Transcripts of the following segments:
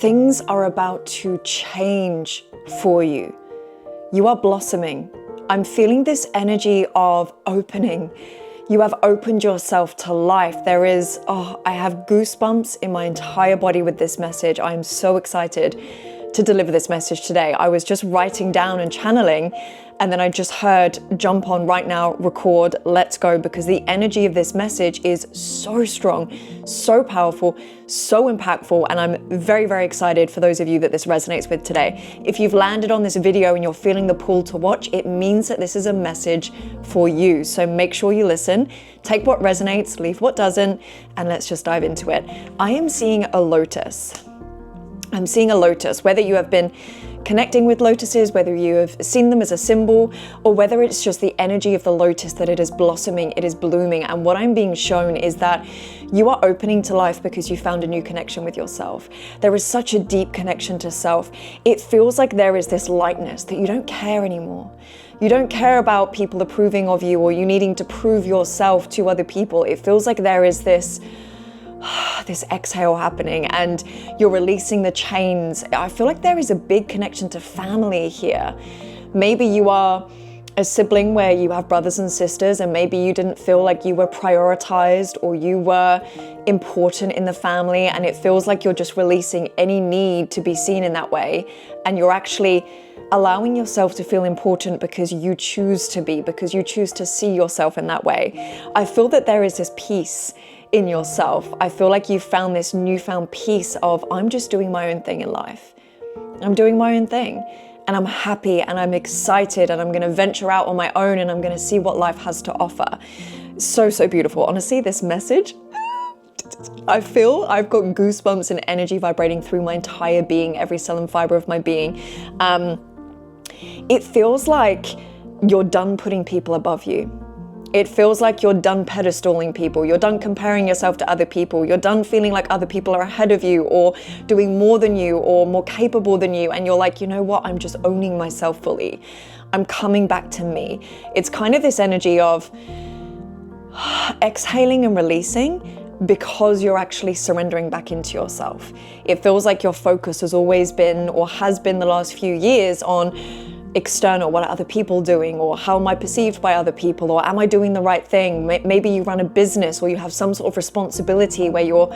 things are about to change for you. You are blossoming. I'm feeling this energy of opening. You have opened yourself to life. I have goosebumps in my entire body with this message. I am so excited to deliver this message today. I was just writing down and channeling, and then I just heard jump on right now, record, let's go, because the energy of this message is so strong, so powerful, so impactful, and I'm very, very excited for those of you that this resonates with today. If you've landed on this video and you're feeling the pull to watch, it means that this is a message for you. So make sure you listen, take what resonates, leave what doesn't, and let's just dive into it. I am seeing a lotus. I'm seeing a lotus, whether you have been connecting with lotuses, whether you have seen them as a symbol, or whether it's just the energy of the lotus that it is blossoming, it is blooming. And what I'm being shown is that you are opening to life because you found a new connection with yourself. There is such a deep connection to self. It feels like there is this lightness that you don't care anymore. You don't care about people approving of you or you needing to prove yourself to other people. It feels like there is this exhale happening and you're releasing the chains. I feel like there is a big connection to family here. Maybe you are a sibling where you have brothers and sisters and maybe you didn't feel like you were prioritized or you were important in the family, and it feels like you're just releasing any need to be seen in that way, and you're actually allowing yourself to feel important because you choose to be, because you choose to see yourself in that way. I feel that there is this peace in yourself. I feel like you've found this newfound peace of, I'm just doing my own thing in life. I'm doing my own thing and I'm happy and I'm excited and I'm going to venture out on my own and I'm going to see what life has to offer. So, so beautiful. Honestly, this message, I feel I've got goosebumps and energy vibrating through my entire being, every cell and fiber of my being. It feels like you're done putting people above you. It feels like you're done pedestaling people. You're done comparing yourself to other people. You're done feeling like other people are ahead of you or doing more than you or more capable than you. And you're like, you know what? I'm just owning myself fully. I'm coming back to me. It's kind of this energy of exhaling and releasing because you're actually surrendering back into yourself. It feels like your focus has always been or has been the last few years on external, what are other people doing, or how am I perceived by other people, or am I doing the right thing? Maybe you run a business or you have some sort of responsibility where you're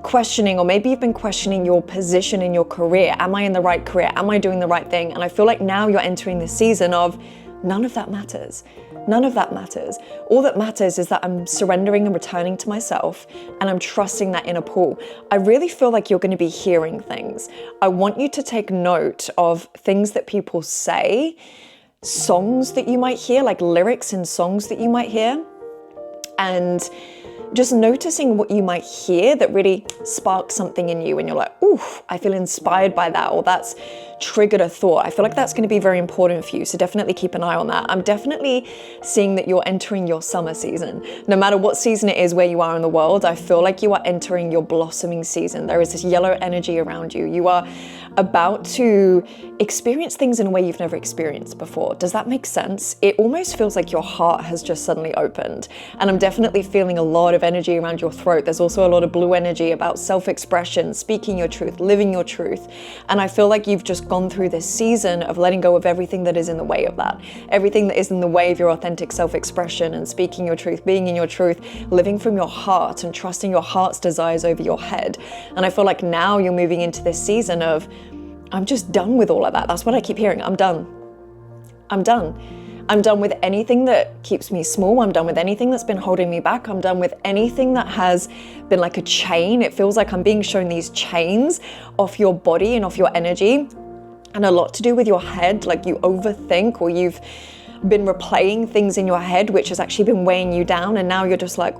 questioning, or maybe you've been questioning your position in your career. Am I in the right career? Am I doing the right thing? And I feel like now you're entering this season of none of that matters. None of that matters. All that matters is that I'm surrendering and returning to myself and I'm trusting that inner pull. I really feel like you're going to be hearing things. I want you to take note of things that people say, songs that you might hear, like lyrics in songs that you might hear, and just noticing what you might hear that really sparks something in you and you're like, ooh, I feel inspired by that, or that's triggered a thought. I feel like that's going to be very important for you. So definitely keep an eye on that. I'm definitely seeing that you're entering your summer season. No matter what season it is where you are in the world, I feel like you are entering your blossoming season. There is this yellow energy around you. You are about to experience things in a way you've never experienced before. Does that make sense? It almost feels like your heart has just suddenly opened. And I'm definitely feeling a lot of energy around your throat. There's also a lot of blue energy about self-expression, speaking your truth, living your truth. And I feel like you've just gone through this season of letting go of everything that is in the way of that. Everything that is in the way of your authentic self-expression and speaking your truth, being in your truth, living from your heart and trusting your heart's desires over your head. And I feel like now you're moving into this season of, I'm just done with all of that. That's what I keep hearing. I'm done. I'm done. I'm done with anything that keeps me small. I'm done with anything that's been holding me back. I'm done with anything that has been like a chain. It feels like I'm being shown these chains off your body and off your energy, and a lot to do with your head. Like you overthink, or you've been replaying things in your head, which has actually been weighing you down. And now you're just like,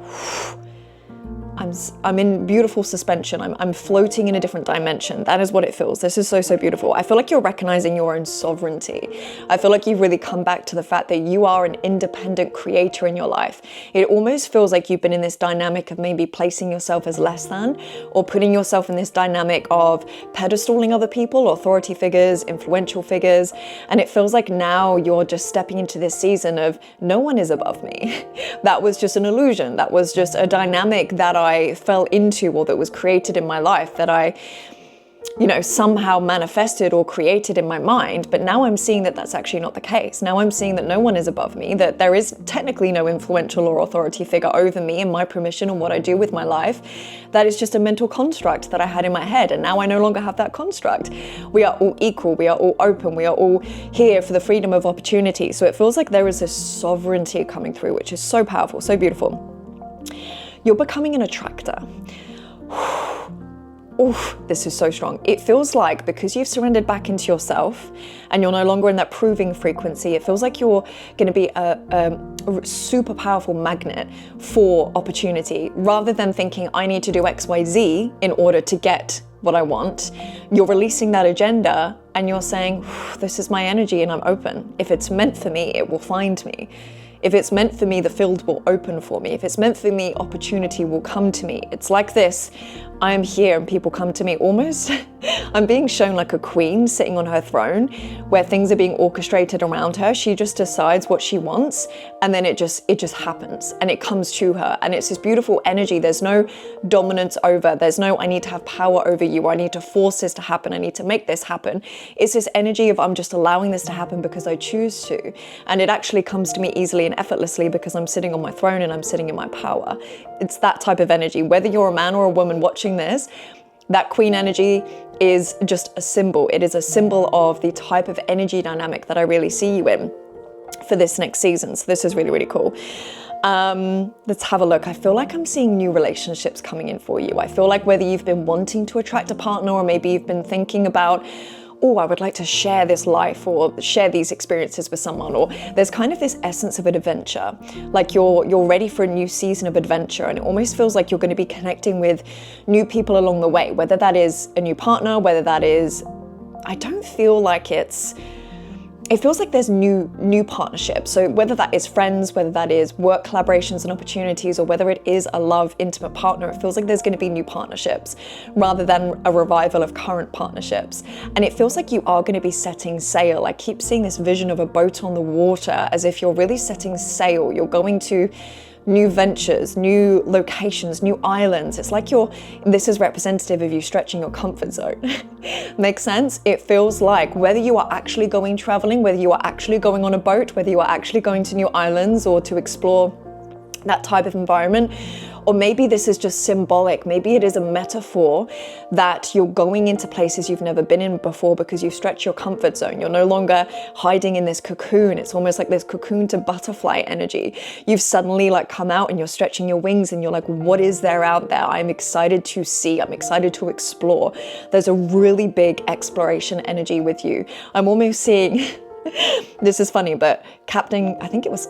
I'm in beautiful suspension. I'm floating in a different dimension. That is what it feels. This is so, so beautiful. I feel like you're recognizing your own sovereignty. I feel like you've really come back to the fact that you are an independent creator in your life. It almost feels like you've been in this dynamic of maybe placing yourself as less than, or putting yourself in this dynamic of pedestaling other people, authority figures, influential figures. And it feels like now you're just stepping into this season of no one is above me. That was just an illusion. That was just a dynamic that I fell into, or that was created in my life, that I somehow manifested or created in my mind. But now I'm seeing that that's actually not the case. Now I'm seeing that no one is above me, that there is technically no influential or authority figure over me and my permission and what I do with my life. That is just a mental construct that I had in my head. And now I no longer have that construct. We are all equal. We are all open. We are all here for the freedom of opportunity. So it feels like there is this sovereignty coming through, which is so powerful, so beautiful. You're becoming an attractor. Oof, this is so strong. It feels like because you've surrendered back into yourself and you're no longer in that proving frequency, it feels like you're going to be a super powerful magnet for opportunity. Rather than thinking, I need to do X, Y, Z in order to get what I want, you're releasing that agenda and you're saying, this is my energy and I'm open. If it's meant for me, it will find me. If it's meant for me, the field will open for me. If it's meant for me, opportunity will come to me. It's like this, I am here and people come to me almost. I'm being shown like a queen sitting on her throne where things are being orchestrated around her. She just decides what she wants and then it just happens and it comes to her. And it's this beautiful energy. There's no dominance over, there's no, I need to have power over you, or I need to force this to happen, I need to make this happen. It's this energy of I'm just allowing this to happen because I choose to. And it actually comes to me easily and effortlessly because I'm sitting on my throne and I'm sitting in my power. It's that type of energy. Whether you're a man or a woman watching this, that queen energy is just a symbol. It is a symbol of the type of energy dynamic that I really see you in for this next season. So this is really, really cool. Let's have a look. I feel like I'm seeing new relationships coming in for you. I feel like whether you've been wanting to attract a partner or maybe you've been thinking about, oh, I would like to share this life or share these experiences with someone, or there's kind of this essence of an adventure. Like you're ready for a new season of adventure, and it almost feels like you're going to be connecting with new people along the way, whether that is a new partner, whether that is, I don't feel like it feels like there's new partnerships. So whether that is friends, whether that is work collaborations and opportunities, or whether it is a love, intimate partner, it feels like there's going to be new partnerships rather than a revival of current partnerships. And it feels like you are going to be setting sail. I keep seeing this vision of a boat on the water, as if you're really setting sail. You're going to new ventures, new locations, new islands. It's like this is representative of you stretching your comfort zone. Makes sense? It feels like whether you are actually going traveling, whether you are actually going on a boat, whether you are actually going to new islands or to explore that type of environment, or maybe this is just symbolic. Maybe it is a metaphor that you're going into places you've never been in before because you've stretched your comfort zone. You're no longer hiding in this cocoon. It's almost like this cocoon to butterfly energy. You've suddenly come out and you're stretching your wings and you're like, what is there out there? I'm excited to see. I'm excited to explore. There's a really big exploration energy with you. I'm almost seeing, this is funny, but Captain, I think it was,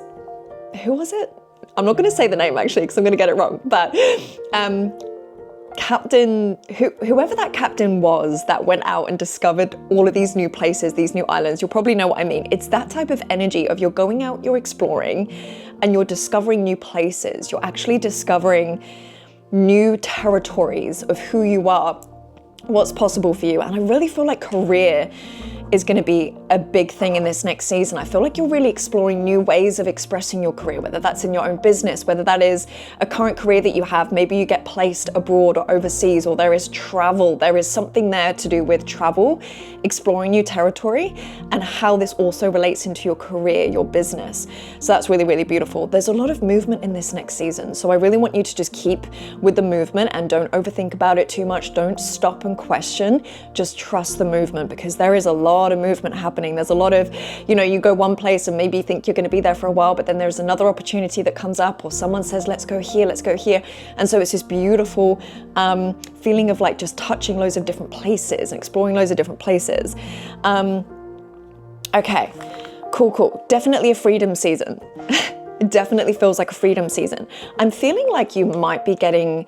who was it? I'm not going to say the name actually because I'm going to get it wrong, but captain, whoever that captain was that went out and discovered all of these new places, these new islands, you'll probably know what I mean. It's that type of energy of you're going out, you're exploring, and you're discovering new places. You're actually discovering new territories of who you are, what's possible for you. And I really feel like career is going to be a big thing in this next season. I feel like you're really exploring new ways of expressing your career, whether that's in your own business, whether that is a current career that you have, maybe you get placed abroad or overseas, or there is travel. There is something there to do with travel, exploring new territory, and how this also relates into your career, your business. So that's really, really beautiful. There's a lot of movement in this next season. So I really want you to just keep with the movement and don't overthink about it too much. Don't stop and question, just trust the movement, because there is a lot of movement happening. There's a lot of, you go one place and maybe you think you're going to be there for a while, but then there's another opportunity that comes up, or someone says, let's go here, let's go here. And so it's this beautiful feeling of just touching loads of different places and exploring loads of different places. Okay, cool. Definitely a freedom season. It definitely feels like a freedom season. I'm feeling like you might be getting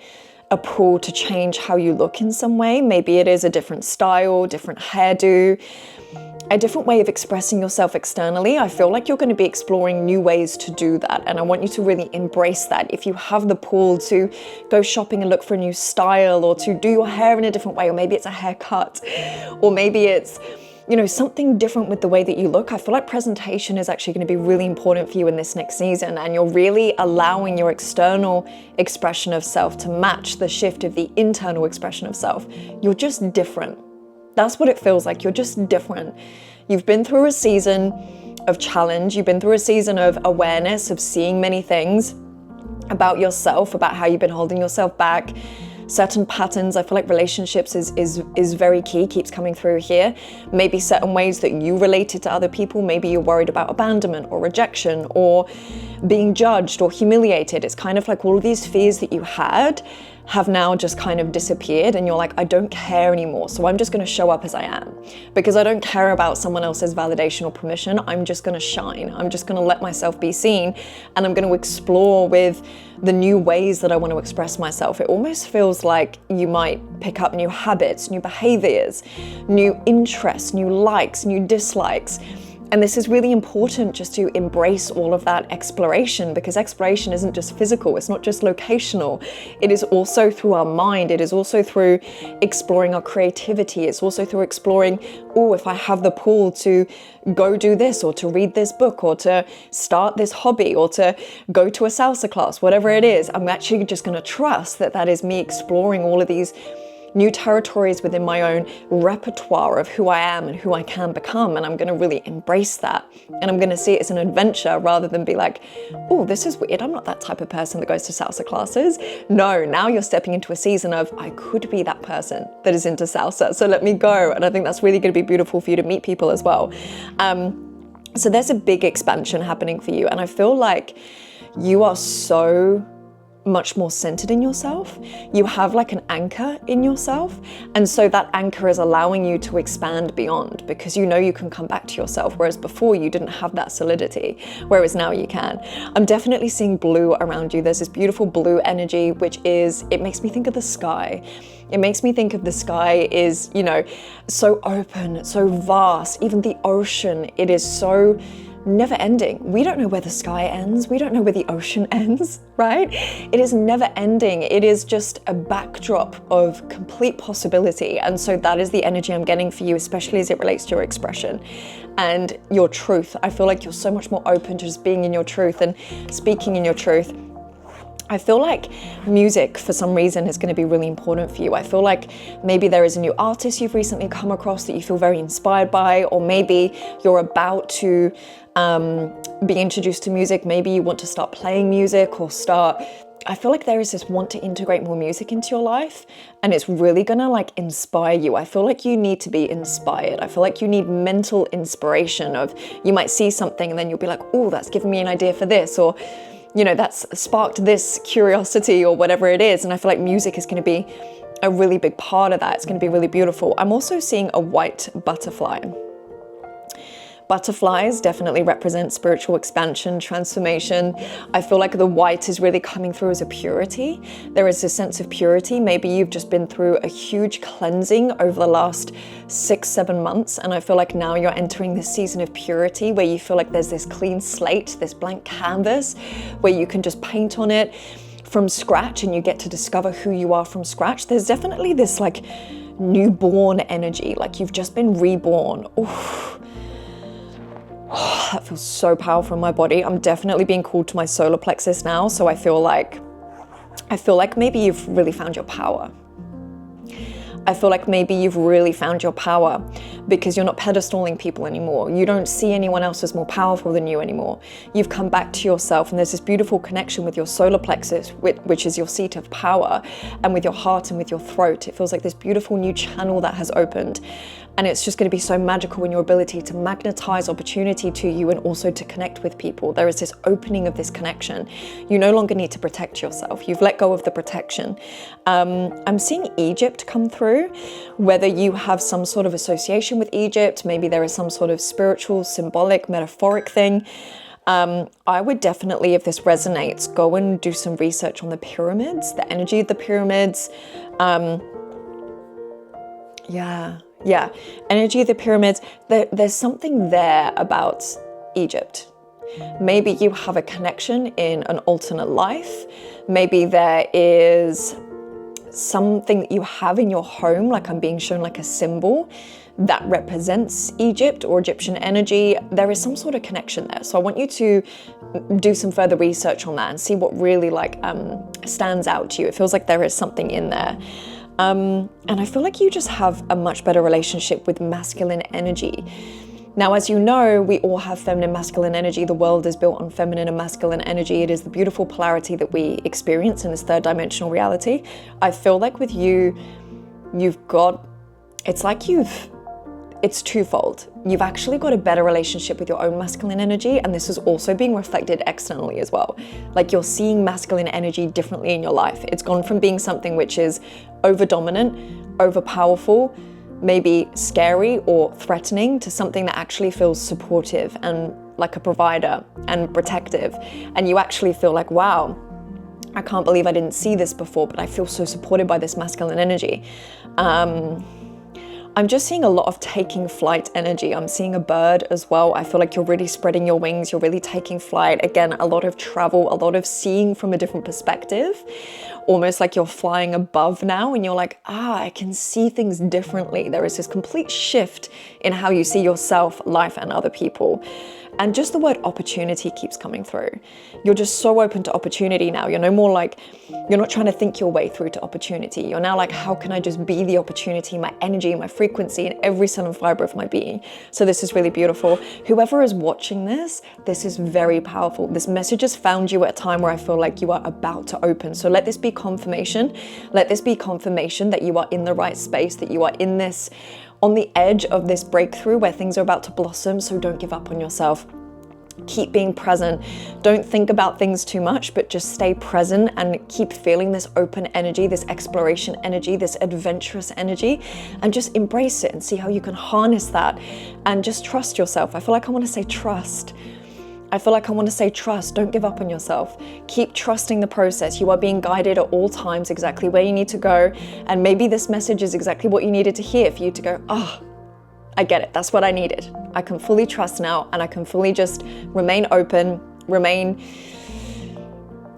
a pull to change how you look in some way. Maybe it is a different style, different hairdo, a different way of expressing yourself externally. I feel like you're going to be exploring new ways to do that. And I want you to really embrace that. If you have the pull to go shopping and look for a new style, or to do your hair in a different way, or maybe it's a haircut, or maybe it's something different with the way that you look. I feel like presentation is actually going to be really important for you in this next season, and you're really allowing your external expression of self to match the shift of the internal expression of self. You're just different. That's what it feels like. You're just different. You've been through a season of challenge. You've been through a season of awareness, of seeing many things about yourself, about how you've been holding yourself back, certain patterns. I feel like relationships is very key, keeps coming through here. Maybe certain ways that you related to other people. Maybe you're worried about abandonment or rejection or being judged or humiliated. It's kind of like all of these fears that you had have now just kind of disappeared, and you're like, I don't care anymore, so I'm just going to show up as I am, because I don't care about someone else's validation or permission. I'm just going to shine. I'm just going to let myself be seen, and I'm going to explore with the new ways that I want to express myself. It almost feels like you might pick up new habits, new behaviors, new interests, new likes, new dislikes. And this is really important, just to embrace all of that exploration, because exploration isn't just physical, it's not just locational. It is also through our mind. It is also through exploring our creativity. It's also through exploring, oh, if I have the pull to go do this, or to read this book, or to start this hobby, or to go to a salsa class, whatever it is, I'm actually just going to trust that that is me exploring all of these new territories within my own repertoire of who I am and who I can become. And I'm going to really embrace that. And I'm going to see it as an adventure rather than be like, oh, this is weird. I'm not that type of person that goes to salsa classes. No, now you're stepping into a season of, I could be that person that is into salsa. So let me go. And I think that's really going to be beautiful for you to meet people as well. So there's a big expansion happening for you. And I feel like you are so much more centered in yourself. You have like an anchor in yourself. And so that anchor is allowing you to expand beyond, because you know you can come back to yourself. Whereas before you didn't have that solidity, whereas now you can. I'm definitely seeing blue around you. There's this beautiful blue energy, which is, it makes me think of the sky. It makes me think of the sky is, you know, so open, so vast. Even the ocean, it is so never ending. We don't know where the sky ends. We don't know where the ocean ends, right? It is never ending. It is just a backdrop of complete possibility. And so that is the energy I'm getting for you, especially as it relates to your expression and your truth. I feel like you're so much more open to just being in your truth and speaking in your truth. I feel like music, for some reason, is going to be really important for you. I feel like maybe there is a new artist you've recently come across that you feel very inspired by, or maybe you're about to be introduced to music. Maybe you want to start playing music or start. I feel like there is this want to integrate more music into your life, and it's really gonna like inspire you. I feel like you need to be inspired. I feel like you need mental inspiration of, you might see something and then you'll be like, oh, that's given me an idea for this, or you know, that's sparked this curiosity or whatever it is. And I feel like music is going to be a really big part of that. It's going to be really beautiful. I'm also seeing a white butterfly. Butterflies definitely represent spiritual expansion, transformation. I feel like the white is really coming through as a purity. There is a sense of purity. Maybe you've just been through a huge cleansing over the last 6-7 months. And I feel like now you're entering this season of purity where you feel like there's this clean slate, this blank canvas where you can just paint on it from scratch and you get to discover who you are from scratch. There's definitely this like newborn energy, like you've just been reborn. Oof. Oh, that feels so powerful in my body. I'm definitely being called to my solar plexus now. So I feel like maybe you've really found your power. I feel like maybe you've really found your power because you're not pedestaling people anymore. You don't see anyone else as more powerful than you anymore. You've come back to yourself, and there's this beautiful connection with your solar plexus, which is your seat of power, and with your heart and with your throat. It feels like this beautiful new channel that has opened. And it's just going to be so magical in your ability to magnetize opportunity to you and also to connect with people. There is this opening of this connection. You no longer need to protect yourself. You've let go of the protection. I'm seeing Egypt come through, whether you have some sort of association with Egypt, maybe there is some sort of spiritual, symbolic, metaphoric thing. I would definitely, if this resonates, go and do some research on the pyramids, the energy of the pyramids. Yeah, energy of the pyramids. There's something there about Egypt. Maybe you have a connection in an alternate life. Maybe there is something that you have in your home, like I'm being shown like a symbol that represents Egypt or Egyptian energy. There is some sort of connection there. So I want you to do some further research on that and see what really like stands out to you. It feels like there is something in there. And I feel like you just have a much better relationship with masculine energy. Now, as you know, we all have feminine, masculine energy. The world is built on feminine and masculine energy. It is the beautiful polarity that we experience in this third dimensional reality. I feel like with you, it's twofold. You've actually got a better relationship with your own masculine energy, and this is also being reflected externally as well. Like, you're seeing masculine energy differently in your life. It's gone from being something which is over dominant, over powerful, maybe scary or threatening, to something that actually feels supportive and like a provider and protective. And you actually feel like, wow, I can't believe I didn't see this before, but I feel so supported by this masculine energy. I'm just seeing a lot of taking flight energy. I'm seeing a bird as well. I feel like you're really spreading your wings. You're really taking flight. Again, a lot of travel, a lot of seeing from a different perspective, almost like you're flying above now and you're like, I can see things differently. There is this complete shift in how you see yourself, life, and other people. And just the word opportunity keeps coming through. You're just so open to opportunity now. You're no more like, you're not trying to think your way through to opportunity. You're now like, how can I just be the opportunity, my energy, my frequency, and every cell and fiber of my being? So this is really beautiful. Whoever is watching this is very powerful. This message has found you at a time where I feel like you are about to open. So let this be confirmation. Let this be confirmation that you are in the right space, that you are in this, on the edge of this breakthrough where things are about to blossom. So don't give up on yourself. Keep being present. Don't think about things too much, but just stay present and keep feeling this open energy, this exploration energy, this adventurous energy, and just embrace it and see how you can harness that and just trust yourself. I feel like I want to say trust. Don't give up on yourself. Keep trusting the process. You are being guided at all times exactly where you need to go. And maybe this message is exactly what you needed to hear for you to go, I get it. That's what I needed. I can fully trust now, and I can fully just remain open, remain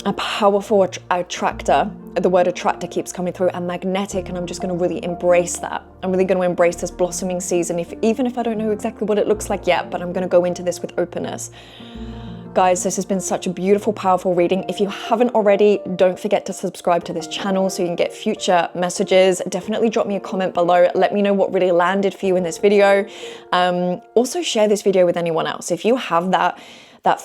a powerful attractor. The word attractor keeps coming through, and magnetic, and I'm just going to really embrace that. I'm really going to embrace this blossoming season, even if I don't know exactly what it looks like yet, but I'm going to go into this with openness. Guys, this has been such a beautiful, powerful reading. If you haven't already, don't forget to subscribe to this channel so you can get future messages. Definitely drop me a comment below. Let me know what really landed for you in this video. Also share this video with anyone else. If you have that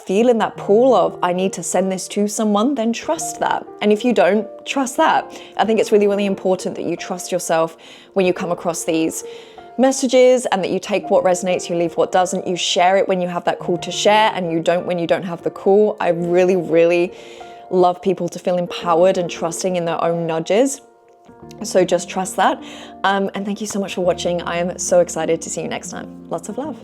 feeling, that pull of, I need to send this to someone, then trust that. And if you don't, trust that. I think it's really, really important that you trust yourself when you come across these messages, and that you take what resonates, you leave what doesn't. You share it when you have that call to share, and you don't when you don't have the call. I really, really love people to feel empowered and trusting in their own nudges. So just trust that. And thank you so much for watching. I am so excited to see you next time. Lots of love.